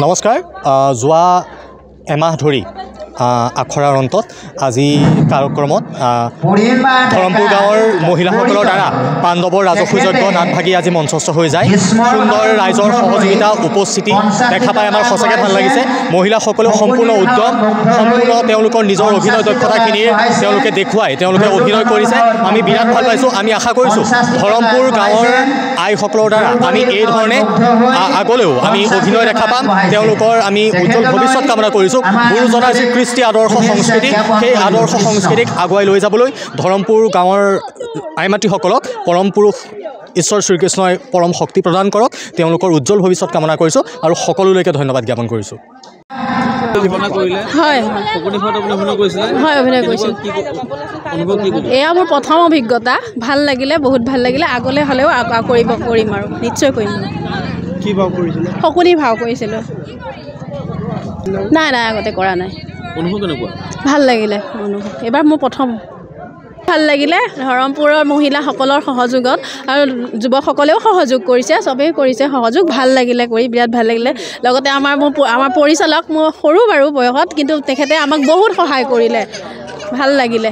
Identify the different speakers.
Speaker 1: নমস্কাৰ যোৱা এমাহ ধৰি আখৰাৰ অন্তত আজি কাৰ্যক্ৰমত ধৰমপুৰ গাঁৱৰ মহিলাসকলৰ দ্বাৰা পাণ্ডৱৰ ৰাজসূয় যজ্ঞ নাটভাগি আজি মঞ্চস্থ হৈ যায়। সুন্দৰ ৰাইজৰ সহযোগিতা উপস্থিতি দেখা পাই আমাৰ সঁচাকৈ ভাল লাগিছে। মহিলাসকলেও সম্পূৰ্ণ উদ্যম, সম্পূৰ্ণ তেওঁলোকৰ নিজৰ অভিনয় দক্ষতাখিনি তেওঁলোকে দেখুৱাই তেওঁলোকে অভিনয় কৰিছে। আমি বিৰাট ভাল পাইছোঁ। আমি আশা কৰিছোঁ ধৰমপুৰ গাঁৱৰ আইসকলৰ দ্বাৰা আমি এই ধৰণে আগলৈও আমি অভিনয় দেখা পাম। তেওঁলোকৰ আমি উজ্জ্বল ভৱিষ্যত কামনা কৰিছোঁ। গুৰুজনাৰ যি কৃষ্টি আদৰ্শ সংস্কৃতি, সেই আদৰ্শ সংস্কৃতিক আগুৱাই লৈ যাবলৈ ধৰমপুৰ গাঁৱৰ আই মাতৃসকলক পৰম পুৰুষ ঈশ্বৰ শ্ৰীকৃষ্ণই পৰম শক্তি প্ৰদান কৰক। তেওঁলোকৰ উজ্জ্বল ভৱিষ্যত কামনা কৰিছোঁ আৰু সকলোলৈকে ধন্যবাদ জ্ঞাপন কৰিছোঁ।
Speaker 2: এয়া মোৰ প্ৰথম অভিজ্ঞতা। ভাল লাগিলে, বহুত ভাল লাগিলে। আগলৈ হ'লেও কৰিম আৰু নিশ্চয় কৰিম।
Speaker 3: কি ভাও কৰিছিলে?
Speaker 2: শকুনি ভাও কৰিছিলোঁ। নাই আগতে কৰা নাই। ভাল লাগিলে অনুভৱ। এইবাৰ মোৰ প্ৰথম। ভাল লাগিলে ধৰমপুৰৰ মহিলাসকলৰ সহযোগত আৰু যুৱকসকলেও সহযোগ কৰিছে, চবেই কৰিছে সহযোগ। ভাল লাগিলে কৰি, বিৰাট ভাল লাগিলে। লগতে আমাৰ পৰিচালক মোৰ সৰু বাৰু বয়সত, কিন্তু তেখেতে আমাক বহুত সহায় কৰিলে। ভাল লাগিলে।